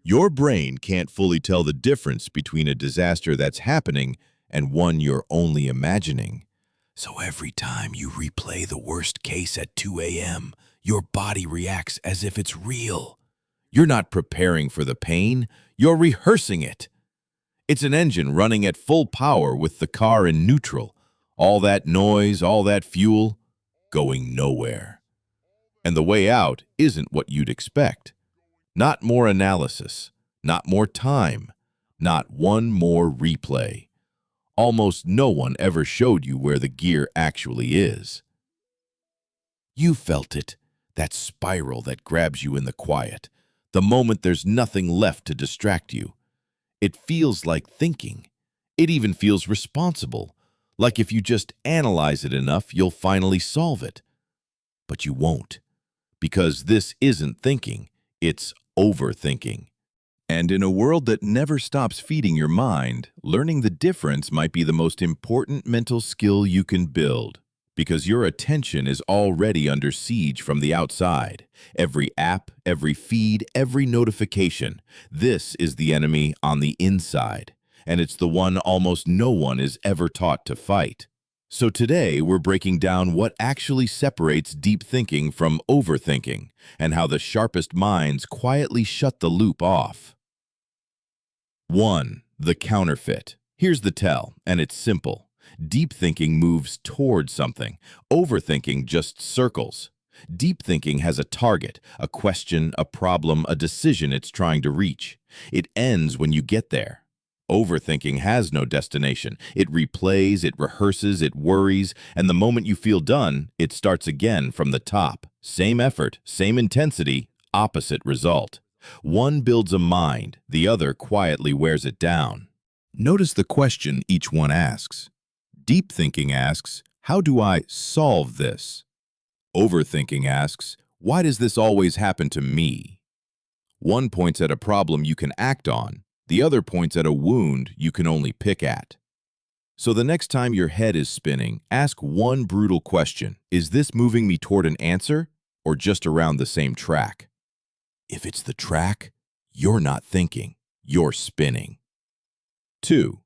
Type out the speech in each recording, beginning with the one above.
Your brain can't fully tell the difference between a disaster that's happening and one you're only imagining. So every time you replay the worst case at 2 a.m., your body reacts as if it's real. You're not preparing for the pain, you're rehearsing it. It's an engine running at full power with the car in neutral. All that noise, all that fuel, going nowhere. And the way out isn't what you'd expect. Not more analysis, not more time, not one more replay. Almost no one ever showed you where the gear actually is. You felt it, that spiral that grabs you in the quiet, the moment there's nothing left to distract you. It feels like thinking. It even feels responsible, like if you just analyze it enough, you'll finally solve it. But you won't, because this isn't thinking, it's overthinking. And in a world that never stops feeding your mind, learning the difference might be the most important mental skill you can build, because your attention is already under siege from the outside. Every app, every feed, every notification. This is the enemy on the inside, and it's the one almost no one is ever taught to fight. So today, we're breaking down what actually separates deep thinking from overthinking, and how the sharpest minds quietly shut the loop off. 1. The counterfeit. Here's the tell, and it's simple. Deep thinking moves toward something. Overthinking just circles. Deep thinking has a target, a question, a problem, a decision it's trying to reach. It ends when you get there. Overthinking has no destination. It replays, it rehearses, it worries, and the moment you feel done, it starts again from the top. Same effort, same intensity, opposite result. One builds a mind, the other quietly wears it down. Notice the question each one asks. Deep thinking asks, how do I solve this? Overthinking asks, why does this always happen to me? One points at a problem you can act on, the other points at a wound you can only pick at. So the next time your head is spinning, ask one brutal question. Is this moving me toward an answer or just around the same track? If it's the track, you're not thinking, you're spinning. 2.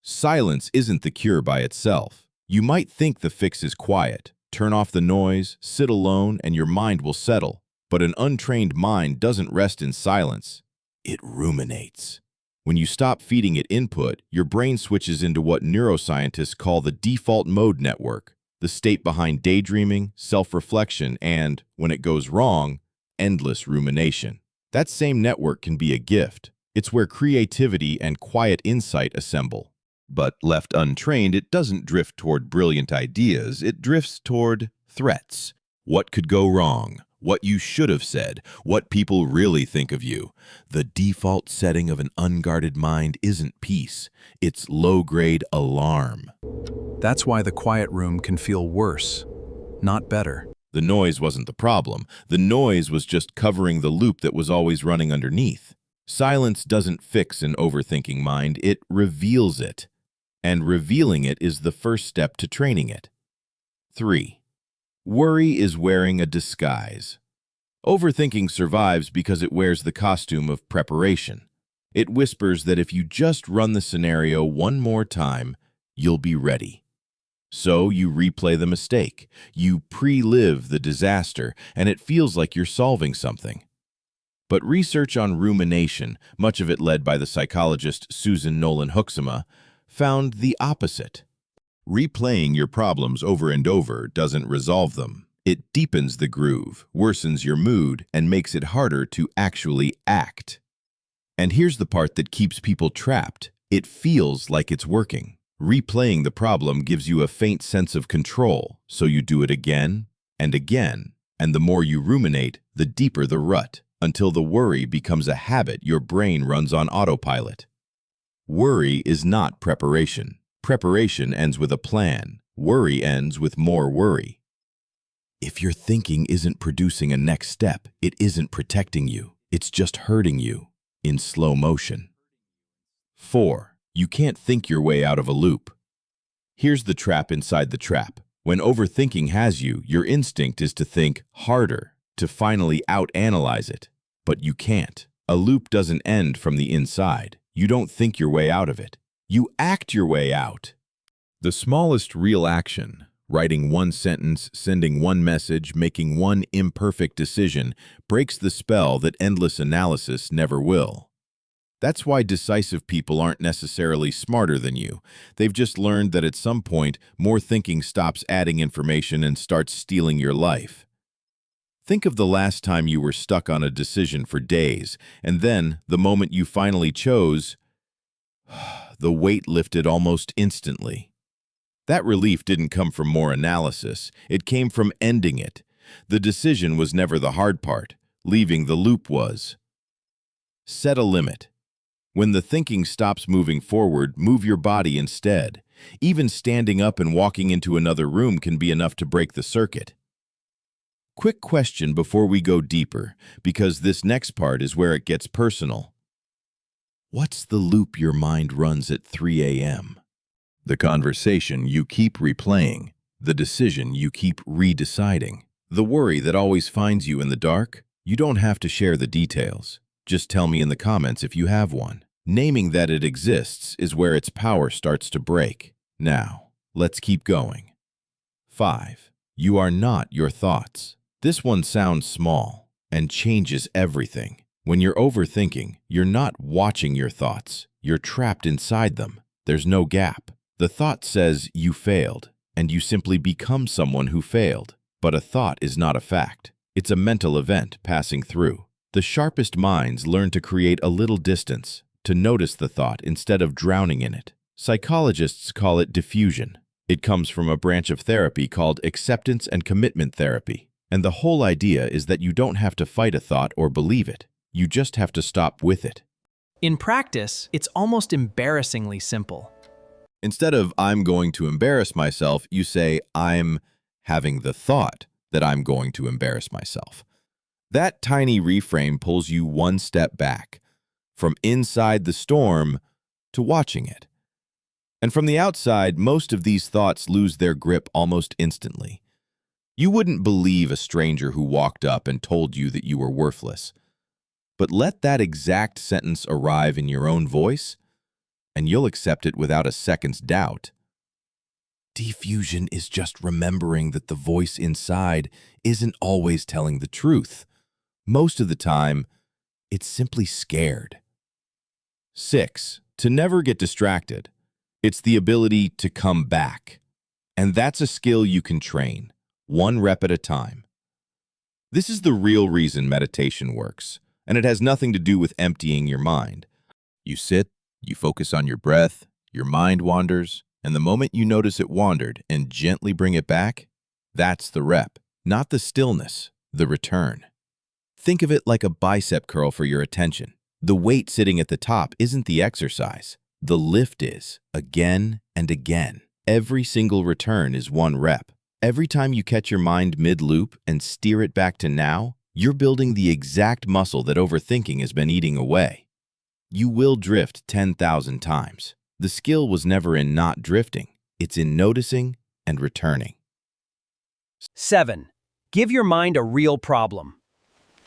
Silence isn't the cure by itself. You might think the fix is quiet. Turn off the noise, sit alone, and your mind will settle. But an untrained mind doesn't rest in silence. It ruminates. When you stop feeding it input, your brain switches into what neuroscientists call the default mode network, the state behind daydreaming, self-reflection, and, when it goes wrong, endless rumination. That same network can be a gift. It's where creativity and quiet insight assemble. But left untrained, it doesn't drift toward brilliant ideas, it drifts toward threats. What could go wrong? What you should have said? What people really think of you? The default setting of an unguarded mind isn't peace, it's low-grade alarm. That's why the quiet room can feel worse, not better. The noise wasn't the problem. The noise was just covering the loop that was always running underneath. Silence doesn't fix an overthinking mind, it reveals it. And revealing it is the first step to training it. 3. Worry is wearing a disguise. Overthinking survives because it wears the costume of preparation. It whispers that if you just run the scenario one more time, you'll be ready. So you replay the mistake, you pre-live the disaster, and it feels like you're solving something. But research on rumination, much of it led by the psychologist Susan Nolan-Huxema, found the opposite. Replaying your problems over and over doesn't resolve them. It deepens the groove, worsens your mood, and makes it harder to actually act. And here's the part that keeps people trapped. It feels like it's working. Replaying the problem gives you a faint sense of control, so you do it again and again. And the more you ruminate, the deeper the rut, until the worry becomes a habit your brain runs on autopilot. Worry is not preparation. Preparation ends with a plan. Worry ends with more worry. If your thinking isn't producing a next step, it isn't protecting you. It's just hurting you in slow motion. 4. You can't think your way out of a loop. Here's the trap inside the trap. When overthinking has you, your instinct is to think harder, to finally out-analyze it. But you can't. A loop doesn't end from the inside. You don't think your way out of it. You act your way out. The smallest real action, writing one sentence, sending one message, making one imperfect decision, breaks the spell that endless analysis never will. That's why decisive people aren't necessarily smarter than you. They've just learned that at some point, more thinking stops adding information and starts stealing your life. Think of the last time you were stuck on a decision for days, and then, the moment you finally chose, the weight lifted almost instantly. That relief didn't come from more analysis. It came from ending it. The decision was never the hard part. Leaving the loop was. Set a limit. When the thinking stops moving forward, move your body instead. Even standing up and walking into another room can be enough to break the circuit. Quick question before we go deeper, because this next part is where it gets personal. What's the loop your mind runs at 3 a.m.? The conversation you keep replaying, the decision you keep redeciding, the worry that always finds you in the dark? You don't have to share the details. Just tell me in the comments if you have one. Naming that it exists is where its power starts to break. Now, let's keep going. 5. You are not your thoughts. This one sounds small and changes everything. When you're overthinking, you're not watching your thoughts. You're trapped inside them. There's no gap. The thought says you failed, and you simply become someone who failed. But a thought is not a fact. It's a mental event passing through. The sharpest minds learn to create a little distance, to notice the thought instead of drowning in it. Psychologists call it defusion. It comes from a branch of therapy called acceptance and commitment therapy. And the whole idea is that you don't have to fight a thought or believe it. You just have to stop with it. In practice, it's almost embarrassingly simple. Instead of "I'm going to embarrass myself," you say "I'm having the thought that I'm going to embarrass myself." That tiny reframe pulls you one step back, from inside the storm to watching it. And from the outside, most of these thoughts lose their grip almost instantly. You wouldn't believe a stranger who walked up and told you that you were worthless. But let that exact sentence arrive in your own voice, and you'll accept it without a second's doubt. Defusion is just remembering that the voice inside isn't always telling the truth. Most of the time, it's simply scared. 6. To never get distracted. It's the ability to come back. And that's a skill you can train, one rep at a time. This is the real reason meditation works, and it has nothing to do with emptying your mind. You sit, you focus on your breath, your mind wanders, and the moment you notice it wandered and gently bring it back, that's the rep, not the stillness, the return. Think of it like a bicep curl for your attention. The weight sitting at the top isn't the exercise. The lift is, again and again. Every single return is one rep. Every time you catch your mind mid-loop and steer it back to now, you're building the exact muscle that overthinking has been eating away. You will drift 10,000 times. The skill was never in not drifting. It's in noticing and returning. 7. Give your mind a real problem.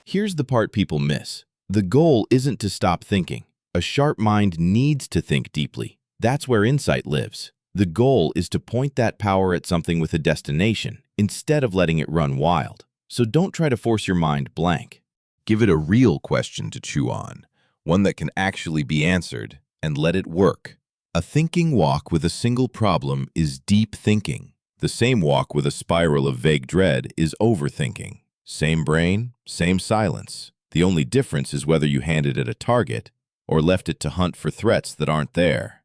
Here's the part people miss. The goal isn't to stop thinking. A sharp mind needs to think deeply. That's where insight lives. The goal is to point that power at something with a destination, instead of letting it run wild. So don't try to force your mind blank. Give it a real question to chew on, one that can actually be answered, and let it work. A thinking walk with a single problem is deep thinking. The same walk with a spiral of vague dread is overthinking. Same brain, same silence. The only difference is whether you handed it a target or left it to hunt for threats that aren't there.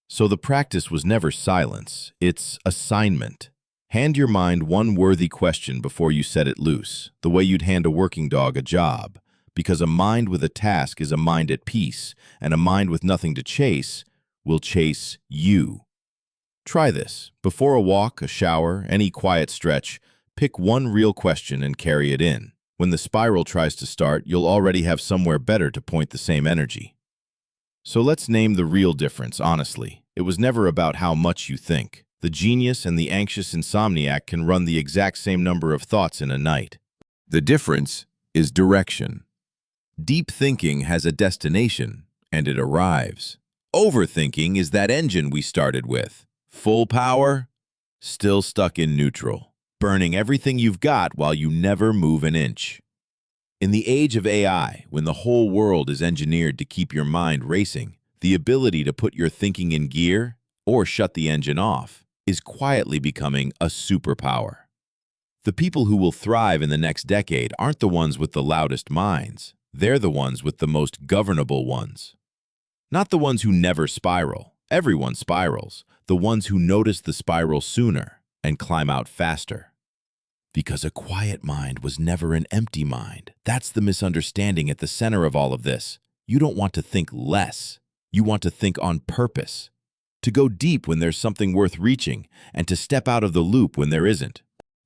So the practice was never silence, it's assignment. Hand your mind one worthy question before you set it loose, the way you'd hand a working dog a job. Because a mind with a task is a mind at peace, and a mind with nothing to chase will chase you. Try this. Before a walk, a shower, any quiet stretch, pick one real question and carry it in. When the spiral tries to start, you'll already have somewhere better to point the same energy. So let's name the real difference, honestly. It was never about how much you think. The genius and the anxious insomniac can run the exact same number of thoughts in a night. The difference is direction. Deep thinking has a destination, and it arrives. Overthinking is that engine we started with. Full power, still stuck in neutral, burning everything you've got while you never move an inch. In the age of AI, when the whole world is engineered to keep your mind racing, the ability to put your thinking in gear, or shut the engine off, is quietly becoming a superpower. The people who will thrive in the next decade aren't the ones with the loudest minds. They're the ones with the most governable ones. Not the ones who never spiral. Everyone spirals. The ones who notice the spiral sooner and climb out faster. Because a quiet mind was never an empty mind. That's the misunderstanding at the center of all of this. You don't want to think less. You want to think on purpose. To go deep when there's something worth reaching, and to step out of the loop when there isn't.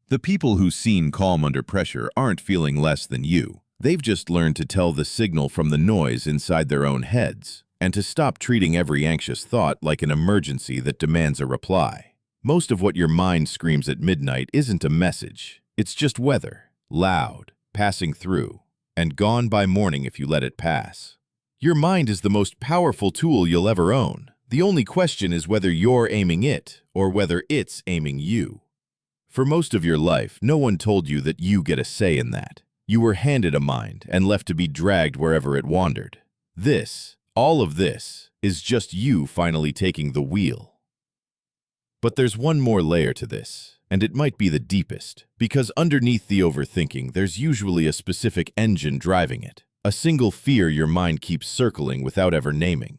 The people who seem calm under pressure aren't feeling less than you. They've just learned to tell the signal from the noise inside their own heads, and to stop treating every anxious thought like an emergency that demands a reply. Most of what your mind screams at midnight isn't a message. It's just weather, loud, passing through, and gone by morning if you let it pass. Your mind is the most powerful tool you'll ever own. The only question is whether you're aiming it or whether it's aiming you. For most of your life, no one told you that you get a say in that. You were handed a mind and left to be dragged wherever it wandered. All of this, is just you finally taking the wheel. But there's one more layer to this, and it might be the deepest, because underneath the overthinking, there's usually a specific engine driving it, a single fear your mind keeps circling without ever naming.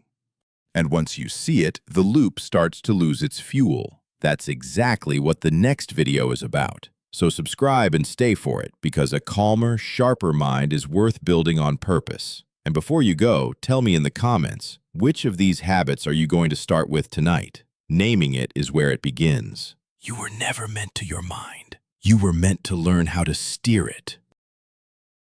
And once you see it, the loop starts to lose its fuel. That's exactly what the next video is about. So subscribe and stay for it, because a calmer, sharper mind is worth building on purpose. And before you go, tell me in the comments, which of these habits are you going to start with tonight? Naming it is where it begins. You were never meant to your mind. You were meant to learn how to steer it.